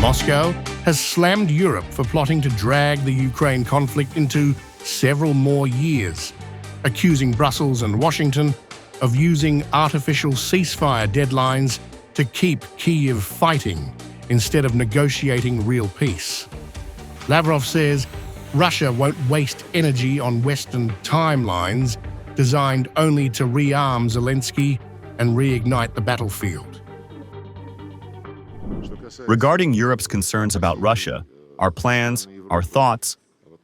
Moscow has slammed Europe for plotting to drag the Ukraine conflict into several more years, accusing Brussels and Washington of using artificial ceasefire deadlines to keep Kyiv fighting instead of negotiating real peace. Lavrov says Russia won't waste energy on Western timelines designed only to rearm Zelensky and reignite the battlefield. Regarding Europe's concerns about Russia, our plans, our thoughts,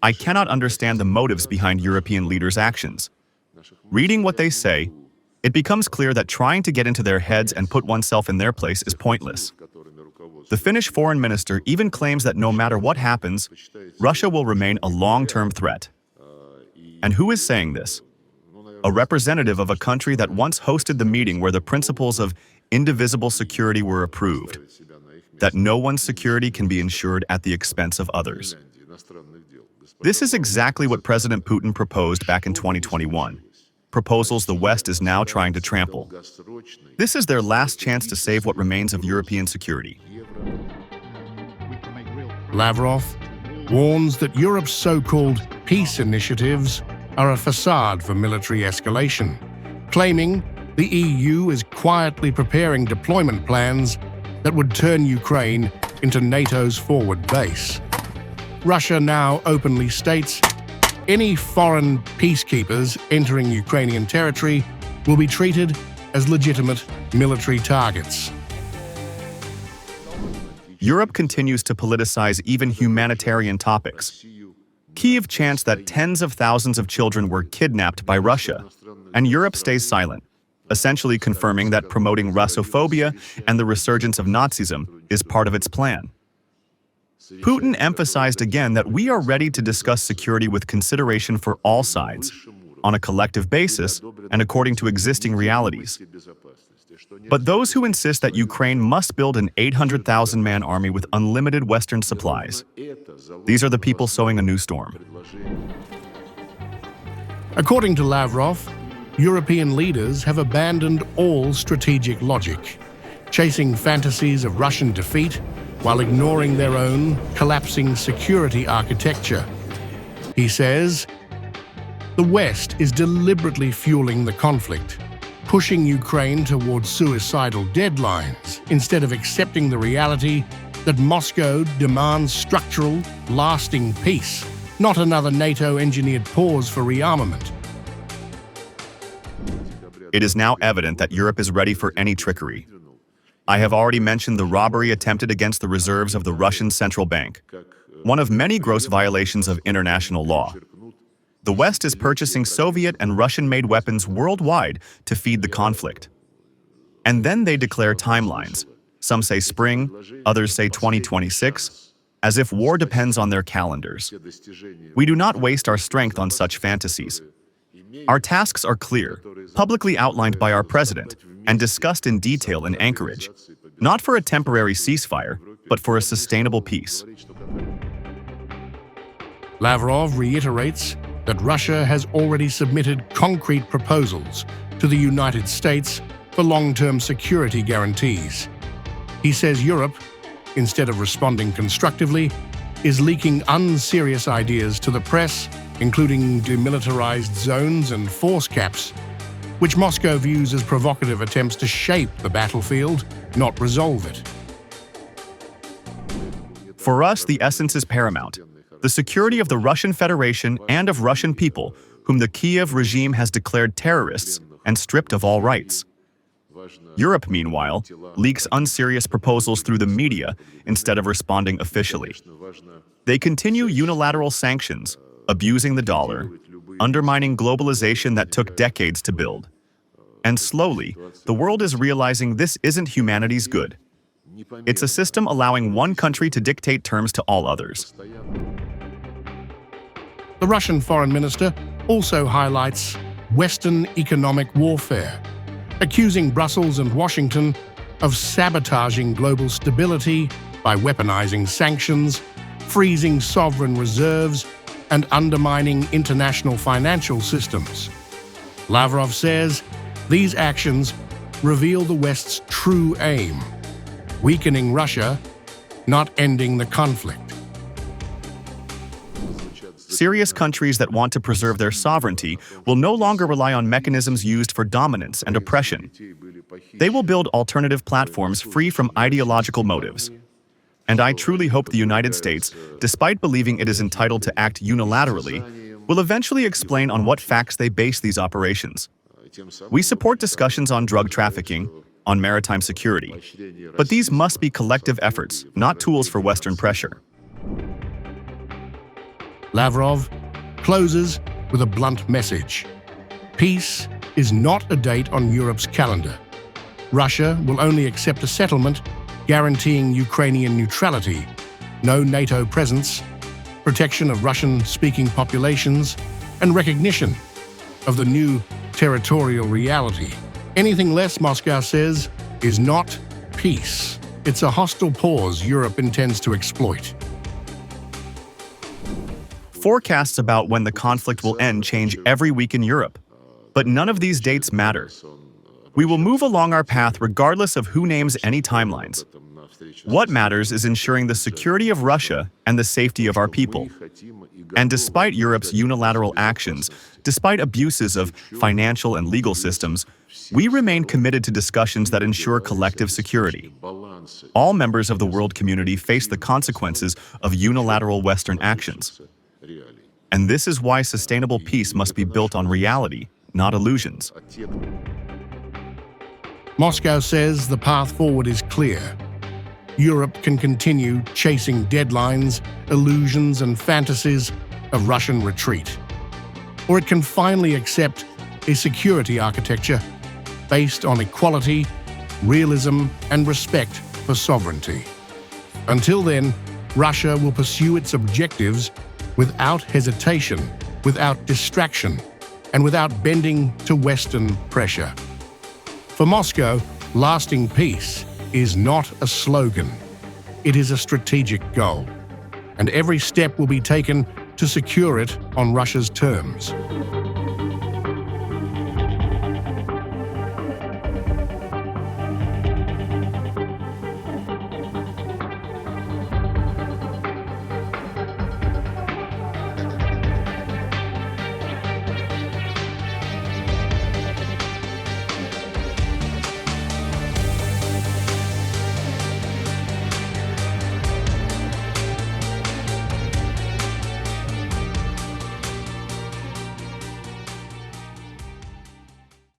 I cannot understand the motives behind European leaders' actions. Reading what they say, it becomes clear that trying to get into their heads and put oneself in their place is pointless. The Finnish foreign minister even claims that no matter what happens, Russia will remain a long-term threat. And who is saying this? A representative of a country that once hosted the meeting where the principles of indivisible security were approved, that no one's security can be ensured at the expense of others. This is exactly what President Putin proposed back in 2021. Proposals the West is now trying to trample. This is their last chance to save what remains of European security. Lavrov warns that Europe's so-called peace initiatives are a facade for military escalation, claiming the EU is quietly preparing deployment plans that would turn Ukraine into NATO's forward base. Russia now openly states any foreign peacekeepers entering Ukrainian territory will be treated as legitimate military targets. Europe continues to politicize even humanitarian topics. Kyiv chants that tens of thousands of children were kidnapped by Russia, and Europe stays silent, essentially confirming that promoting Russophobia and the resurgence of Nazism is part of its plan. Putin emphasized again that we are ready to discuss security with consideration for all sides, on a collective basis and according to existing realities. But those who insist that Ukraine must build an 800,000-man army with unlimited Western supplies, these are the people sowing a new storm. According to Lavrov, European leaders have abandoned all strategic logic, chasing fantasies of Russian defeat while ignoring their own collapsing security architecture. He says, the West is deliberately fueling the conflict, pushing Ukraine towards suicidal deadlines instead of accepting the reality that Moscow demands structural, lasting peace, not another NATO-engineered pause for rearmament. It is now evident that Europe is ready for any trickery. I have already mentioned the robbery attempted against the reserves of the Russian central bank, one of many gross violations of international law. The West is purchasing Soviet and Russian-made weapons worldwide to feed the conflict. And then they declare timelines. Some say spring, others say 2026, as if war depends on their calendars. We do not waste our strength on such fantasies. Our tasks are clear, publicly outlined by our president, and discussed in detail in Anchorage, not for a temporary ceasefire, but for a sustainable peace. Lavrov reiterates that Russia has already submitted concrete proposals to the United States for long-term security guarantees. He says Europe, instead of responding constructively, is leaking unserious ideas to the press, including demilitarized zones and force caps, which Moscow views as provocative attempts to shape the battlefield, not resolve it. For us, the essence is paramount: the security of the Russian Federation and of Russian people, whom the Kyiv regime has declared terrorists and stripped of all rights. Europe, meanwhile, leaks unserious proposals through the media instead of responding officially. They continue unilateral sanctions, abusing the dollar, undermining globalization that took decades to build. And slowly, the world is realizing this isn't humanity's good. It's a system allowing one country to dictate terms to all others. The Russian foreign minister also highlights Western economic warfare, accusing Brussels and Washington of sabotaging global stability by weaponizing sanctions, freezing sovereign reserves, and undermining international financial systems. Lavrov says these actions reveal the West's true aim: weakening Russia, not ending the conflict. Serious countries that want to preserve their sovereignty will no longer rely on mechanisms used for dominance and oppression. They will build alternative platforms free from ideological motives. And I truly hope the United States, despite believing it is entitled to act unilaterally, will eventually explain on what facts they base these operations. We support discussions on drug trafficking, on maritime security, but these must be collective efforts, not tools for Western pressure. Lavrov closes with a blunt message. Peace is not a date on Europe's calendar. Russia will only accept a settlement guaranteeing Ukrainian neutrality, no NATO presence, protection of Russian-speaking populations, and recognition of the new territorial reality. Anything less, Moscow says, is not peace. It's a hostile pause Europe intends to exploit. Forecasts about when the conflict will end change every week in Europe, but none of these dates matter. We will move along our path regardless of who names any timelines. What matters is ensuring the security of Russia and the safety of our people. And despite Europe's unilateral actions, despite abuses of financial and legal systems, we remain committed to discussions that ensure collective security. All members of the world community face the consequences of unilateral Western actions. And this is why sustainable peace must be built on reality, not illusions. Moscow says the path forward is clear. Europe can continue chasing deadlines, illusions, and fantasies of Russian retreat. Or it can finally accept a security architecture based on equality, realism, and respect for sovereignty. Until then, Russia will pursue its objectives without hesitation, without distraction, and without bending to Western pressure. For Moscow, lasting peace is not a slogan. It is a strategic goal, and every step will be taken to secure it on Russia's terms.